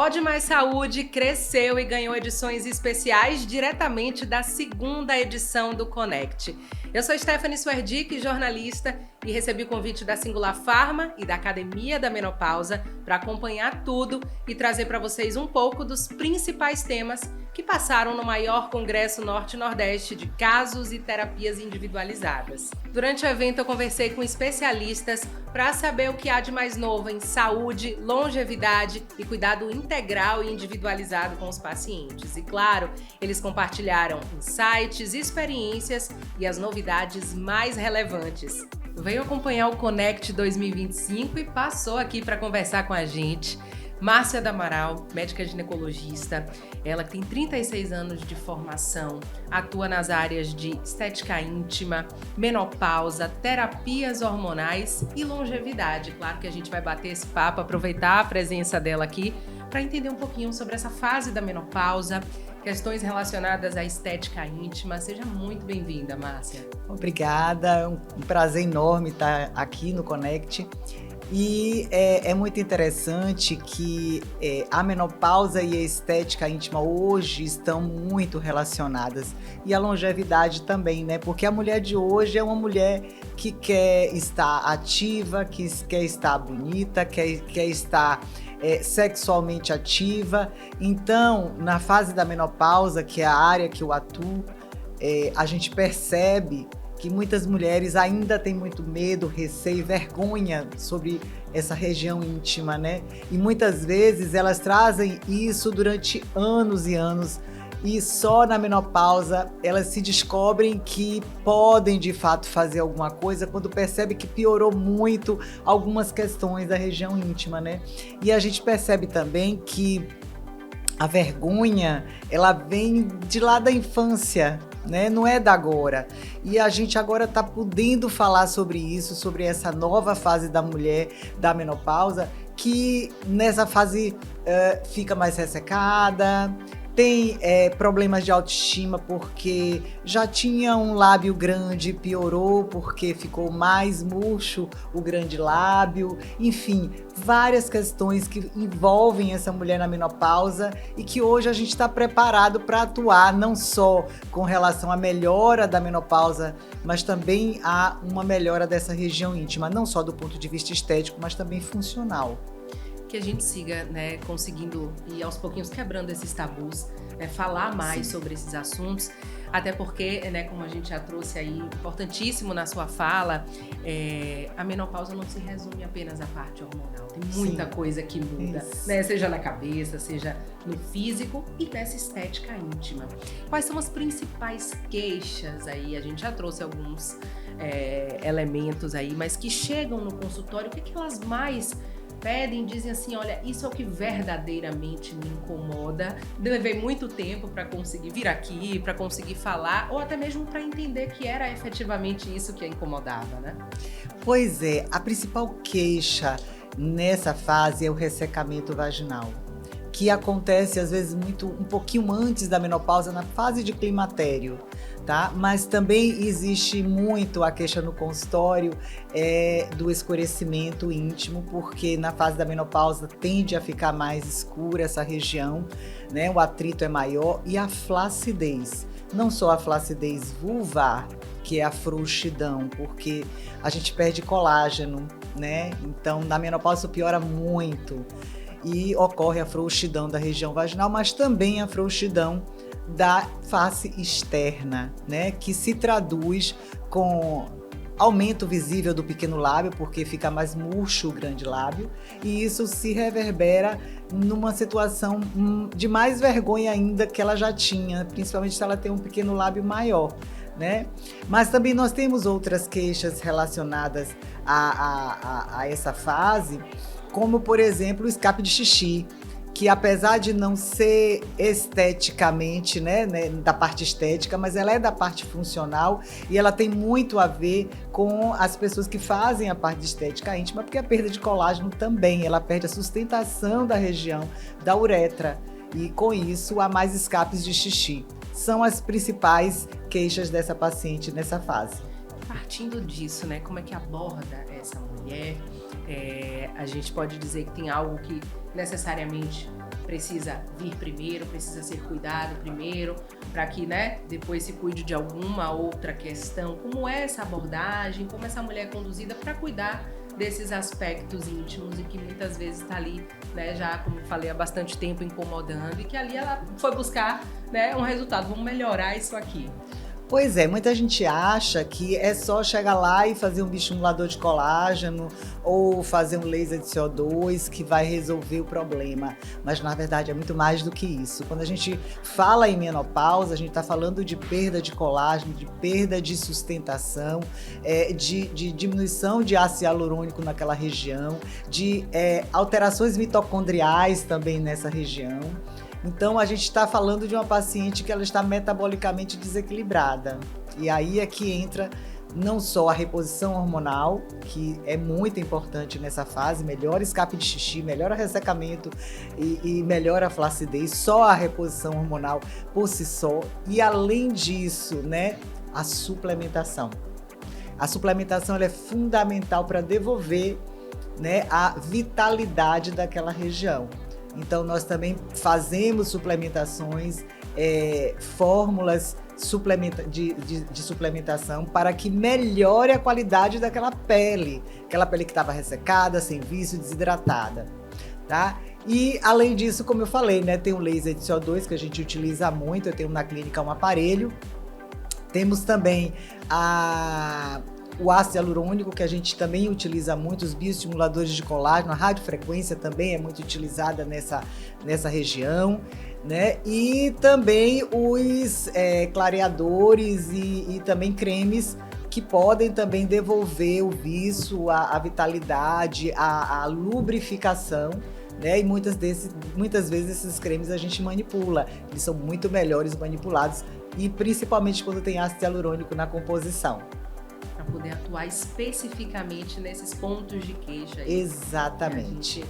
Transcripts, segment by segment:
Pode Mais Saúde cresceu e ganhou edições especiais diretamente da segunda edição do Connect. Eu sou Stephanie Swerdick, jornalista, e recebi o convite da Singular Pharma e da Academia da Menopausa para acompanhar tudo e trazer para vocês um pouco dos principais temas que passaram no maior congresso Norte-Nordeste de casos e terapias individualizadas. Durante o evento eu conversei com especialistas para saber o que há de mais novo em saúde, longevidade e cuidado integral e individualizado com os pacientes. E claro, eles compartilharam insights, experiências e as novidades mais relevantes. Veio acompanhar o Connect 2025 e passou aqui para conversar com a gente Márcia Damaral, médica ginecologista, ela que tem 36 anos de formação, atua nas áreas de estética íntima, menopausa, terapias hormonais e longevidade. Claro que a gente vai bater esse papo, aproveitar a presença dela aqui para entender um pouquinho sobre essa fase da menopausa, questões relacionadas à estética íntima. Seja muito bem-vinda, Márcia. Obrigada, é um prazer enorme estar aqui no Connect. E é muito interessante que a menopausa e a estética íntima hoje estão muito relacionadas. E a longevidade também, né? Porque a mulher de hoje é uma mulher que quer estar ativa, que quer estar bonita, quer estar sexualmente ativa. Então, na fase da menopausa, que é a área que eu atuo, a gente percebe que muitas mulheres ainda têm muito medo, receio e vergonha sobre essa região íntima, né? E muitas vezes elas trazem isso durante anos e anos e só na menopausa elas se descobrem que podem de fato fazer alguma coisa quando percebe que piorou muito algumas questões da região íntima, né? E a gente percebe também que a vergonha, ela vem de lá da infância, né? Não é da agora. E a gente agora está podendo falar sobre isso, sobre essa nova fase da mulher, da menopausa, que nessa fase fica mais ressecada, tem problemas de autoestima porque já tinha um lábio grande, piorou porque ficou mais murcho o grande lábio. Enfim, várias questões que envolvem essa mulher na menopausa e que hoje a gente está preparado para atuar não só com relação à melhora da menopausa, mas também a uma melhora dessa região íntima, não só do ponto de vista estético, mas também funcional. Que a gente siga, né, conseguindo ir aos pouquinhos quebrando esses tabus, falar mais sobre esses assuntos, até porque, né, como a gente já trouxe aí, importantíssimo na sua fala, a menopausa não se resume apenas à parte hormonal, tem muita coisa que muda, né, seja na cabeça, seja no físico e nessa estética íntima. Quais são as principais queixas aí? A gente já trouxe alguns elementos aí, mas que chegam no consultório, o que elas mais pedem, dizem assim, olha, isso é o que verdadeiramente me incomoda. Levei muito tempo para conseguir vir aqui, para conseguir falar, ou até mesmo para entender que era efetivamente isso que a incomodava, né? Pois é, a principal queixa nessa fase é o ressecamento vaginal, que acontece às vezes um pouquinho antes da menopausa, na fase de climatério, tá? Mas também existe muito a queixa no consultório do escurecimento íntimo, porque na fase da menopausa tende a ficar mais escura essa região, né? O atrito é maior, e a flacidez, não só a flacidez vulvar, que é a frouxidão, porque a gente perde colágeno, né? Então na menopausa isso piora muito. E ocorre a frouxidão da região vaginal, mas também a frouxidão da face externa, né? Que se traduz com aumento visível do pequeno lábio, porque fica mais murcho o grande lábio, e isso se reverbera numa situação de mais vergonha ainda que ela já tinha, principalmente se ela tem um pequeno lábio maior, né? Mas também nós temos outras queixas relacionadas a essa fase, como, por exemplo, o escape de xixi, que apesar de não ser esteticamente, né, da parte estética, mas ela é da parte funcional e ela tem muito a ver com as pessoas que fazem a parte de estética íntima, porque a perda de colágeno também, ela perde a sustentação da região da uretra e com isso há mais escapes de xixi. São as principais queixas dessa paciente nessa fase. partindo disso, né, como é que aborda essa mulher? A gente pode dizer que tem algo que necessariamente precisa vir primeiro, precisa ser cuidado primeiro, para que, né, depois se cuide de alguma outra questão. Como é essa abordagem? Como essa mulher é conduzida para cuidar desses aspectos íntimos e que muitas vezes está ali, né, já, como eu falei, há bastante tempo incomodando, e que ali ela foi buscar, né, um resultado, vamos melhorar isso aqui. Pois é, muita gente acha que é só chegar lá e fazer um bioestimulador de colágeno ou fazer um laser de CO2 que vai resolver o problema. Mas, na verdade, é muito mais do que isso. Quando a gente fala em menopausa, a gente está falando de perda de colágeno, de perda de sustentação, de diminuição de ácido hialurônico naquela região, de alterações mitocondriais também nessa região. Então, a gente está falando de uma paciente que ela está metabolicamente desequilibrada. E aí é que entra não só a reposição hormonal, que é muito importante nessa fase, melhora escape de xixi, melhora ressecamento e melhora a flacidez, só a reposição hormonal por si só. E além disso, né, a suplementação. A suplementação ela é fundamental para devolver, né, a vitalidade daquela região. Então, nós também fazemos suplementações, fórmulas de suplementação para que melhore a qualidade daquela pele. Aquela pele que estava ressecada, sem vício, desidratada. Tá? E, além disso, como eu falei, né, tem o laser de CO2 que a gente utiliza muito. Eu tenho na clínica um aparelho. Temos também o ácido hialurônico, que a gente também utiliza muito, os bioestimuladores de colágeno, a radiofrequência também é muito utilizada nessa região, né? E também os clareadores e também cremes que podem também devolver o viço, a vitalidade, a lubrificação, né? E muitas vezes esses cremes a gente manipula, eles são muito melhores manipulados, e principalmente quando tem ácido hialurônico na composição. Para poder atuar especificamente nesses pontos de queixa. Exatamente.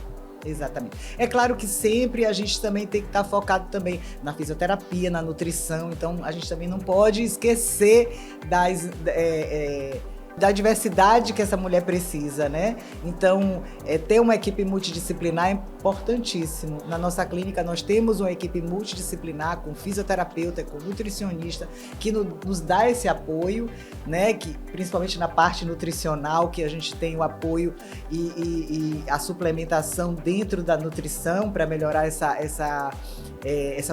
Exatamente. É claro que sempre a gente também tem que estar focado também na fisioterapia, na nutrição, então a gente também não pode esquecer da diversidade que essa mulher precisa, né? Então, ter uma equipe multidisciplinar é importantíssimo. Na nossa clínica, nós temos uma equipe multidisciplinar com fisioterapeuta, com nutricionista, que nos dá esse apoio, né? Que, principalmente na parte nutricional, que a gente tem o apoio e a suplementação dentro da nutrição para melhorar essa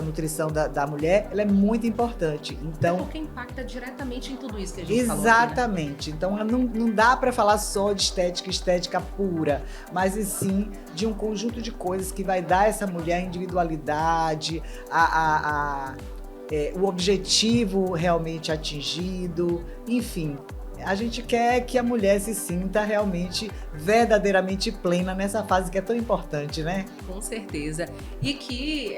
nutrição da mulher, ela é muito importante. Então, porque impacta diretamente em tudo isso que a gente falou aqui, né? Exatamente. Então, não dá para falar só de estética pura, mas e sim de um conjunto de coisas que vai dar a essa mulher a individualidade, o objetivo realmente atingido, enfim. A gente quer que a mulher se sinta realmente, verdadeiramente plena nessa fase que é tão importante, né? Com certeza. E que,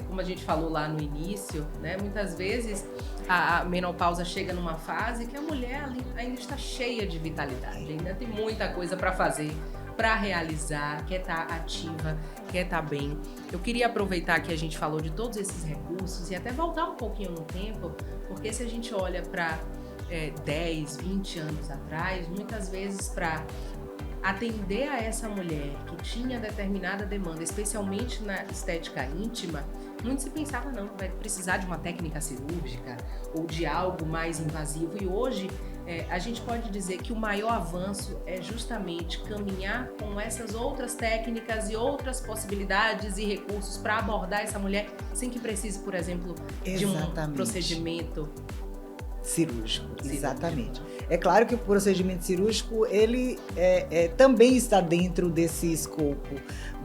como a gente falou lá no início, né, muitas vezes a menopausa chega numa fase que a mulher ainda está cheia de vitalidade, ainda tem muita coisa para fazer, para realizar, quer estar ativa, quer estar bem. Eu queria aproveitar que a gente falou de todos esses recursos e até voltar um pouquinho no tempo, porque se a gente olha para 10, 20 anos atrás, muitas vezes para atender a essa mulher que tinha determinada demanda, especialmente na estética íntima, muito se pensava não, que vai precisar de uma técnica cirúrgica ou de algo mais invasivo. E hoje a gente pode dizer que o maior avanço é justamente caminhar com essas outras técnicas e outras possibilidades e recursos para abordar essa mulher sem que precise, por exemplo, de um procedimento cirúrgico, exatamente. É claro que o procedimento cirúrgico, ele também está dentro desse escopo,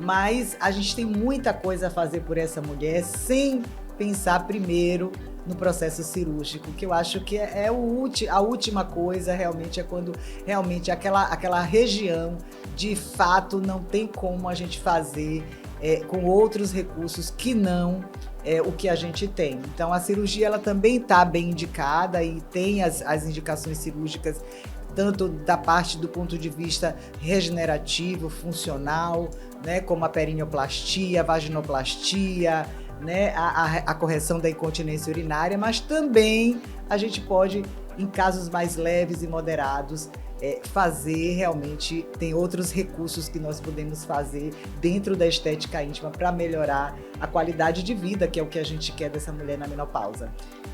mas a gente tem muita coisa a fazer por essa mulher sem pensar primeiro no processo cirúrgico, que eu acho que a última coisa realmente é quando realmente aquela região, de fato, não tem como a gente fazer com outros recursos que não o que a gente tem. Então, a cirurgia ela também está bem indicada e tem as indicações cirúrgicas, tanto da parte do ponto de vista regenerativo, funcional, né, como a perineoplastia, a vaginoplastia, né, a correção da incontinência urinária, mas também a gente pode em casos mais leves e moderados, fazer realmente, tem outros recursos que nós podemos fazer dentro da estética íntima para melhorar a qualidade de vida, que é o que a gente quer dessa mulher na menopausa.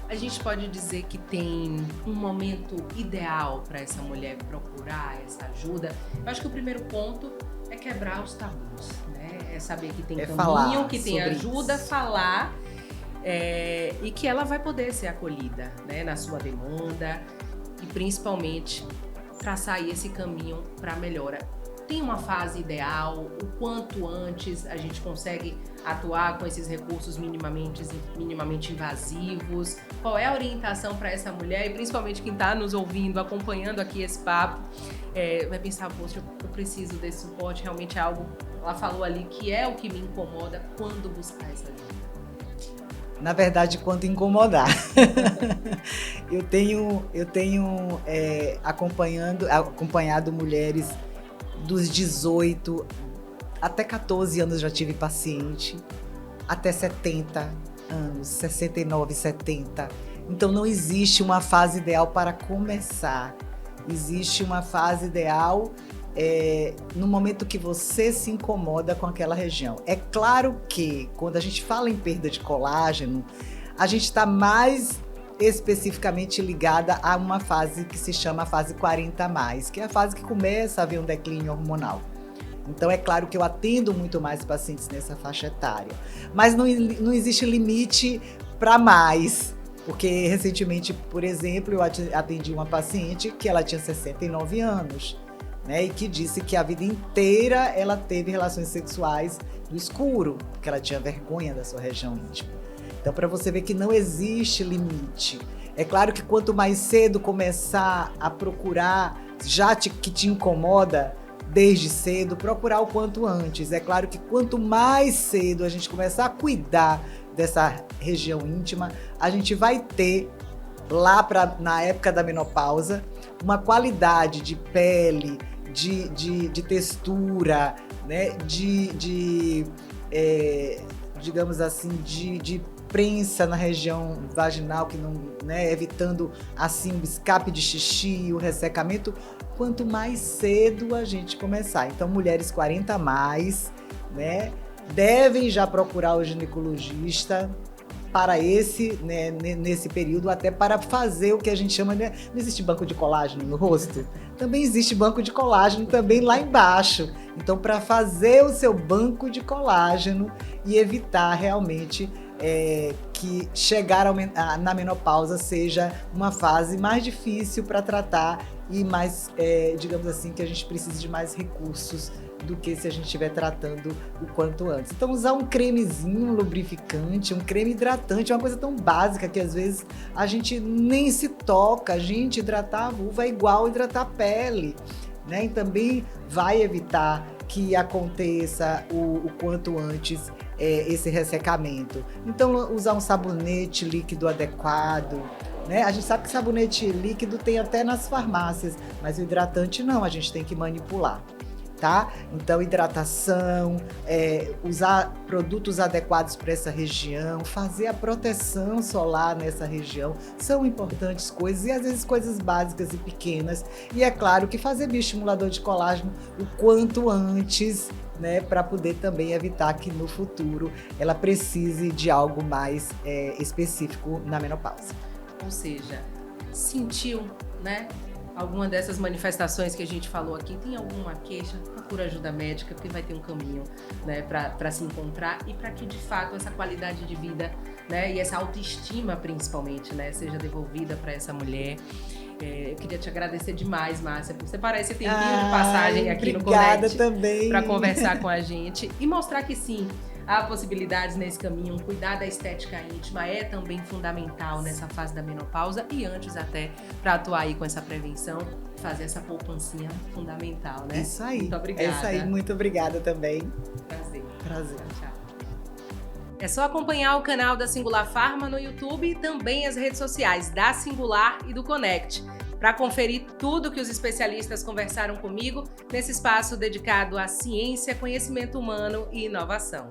A gente pode dizer que tem um momento ideal para essa mulher procurar essa ajuda. Eu acho que o primeiro ponto é quebrar os tabus, né? É saber que tem caminho, que tem ajuda, isso. Falar e que ela vai poder ser acolhida, né, na sua demanda e principalmente traçar aí esse caminho para a melhora. Tem uma fase ideal? O quanto antes a gente consegue atuar com esses recursos minimamente invasivos? Qual é a orientação para essa mulher? E principalmente quem está nos ouvindo, acompanhando aqui esse papo, vai pensar, poxa, eu preciso desse suporte, realmente é algo, ela falou ali, que é o que me incomoda. Quando buscar essa ajuda? Na verdade, quanto incomodar. eu tenho acompanhado mulheres dos 18 até 14 anos, já tive paciente, até 70 anos, 69, 70. Então não existe uma fase ideal para começar. Existe uma fase ideal no momento que você se incomoda com aquela região. É claro que quando a gente fala em perda de colágeno, a gente está mais especificamente ligada a uma fase que se chama a fase 40+, que é a fase que começa a haver um declínio hormonal. Então é claro que eu atendo muito mais pacientes nessa faixa etária, mas não existe limite para mais. Porque recentemente, por exemplo, eu atendi uma paciente que ela tinha 69 anos, né, e que disse que a vida inteira ela teve relações sexuais no escuro, porque ela tinha vergonha da sua região íntima. Então, para você ver que não existe limite. É claro que quanto mais cedo começar a procurar, que te incomoda, desde cedo, procurar o quanto antes. É claro que quanto mais cedo a gente começar a cuidar dessa região íntima, a gente vai ter, na época da menopausa, uma qualidade de pele, de textura, né? Digamos assim, de prensa na região vaginal, que não, né? Evitando assim o escape de xixi, o ressecamento, quanto mais cedo a gente começar. Então, mulheres 40+, né? Devem já procurar o ginecologista para nesse período, até para fazer o que a gente chama, né? Não existe banco de colágeno no rosto? Também existe banco de colágeno também lá embaixo. Então, para fazer o seu banco de colágeno e evitar realmente que chegar na menopausa seja uma fase mais difícil para tratar e mais, digamos assim, que a gente precise de mais recursos do que se a gente estiver tratando o quanto antes. Então, usar um cremezinho, um lubrificante, um creme hidratante, é uma coisa tão básica que às vezes a gente nem se toca. Gente, hidratar a vulva é igual hidratar a pele, né? E também vai evitar que aconteça o quanto antes esse ressecamento. Então, usar um sabonete líquido adequado, né? A gente sabe que sabonete líquido tem até nas farmácias, mas o hidratante não, a gente tem que manipular. Tá? Então, hidratação, usar produtos adequados para essa região, fazer a proteção solar nessa região, são importantes coisas, e às vezes coisas básicas e pequenas. E é claro que fazer bioestimulador de colágeno o quanto antes, né, para poder também evitar que no futuro ela precise de algo mais específico na menopausa. Ou seja, sentiu, né? Alguma dessas manifestações que a gente falou aqui, tem alguma queixa, procura ajuda médica, porque vai ter um caminho, né, para se encontrar e para que, de fato, essa qualidade de vida, né, e essa autoestima, principalmente, né, seja devolvida para essa mulher. Eu queria te agradecer demais, Márcia, por você parece ter vindo de passagem aqui no Connect para conversar com a gente e mostrar que sim, há possibilidades nesse caminho. Cuidar da estética íntima é também fundamental nessa fase da menopausa e antes até, para atuar aí com essa prevenção, fazer essa poupancinha fundamental, né? Isso aí. Muito obrigada. É isso aí, muito obrigada também. Prazer. Tchau. É só acompanhar o canal da Singular Pharma no YouTube e também as redes sociais da Singular e do Connect, para conferir tudo que os especialistas conversaram comigo nesse espaço dedicado à ciência, conhecimento humano e inovação.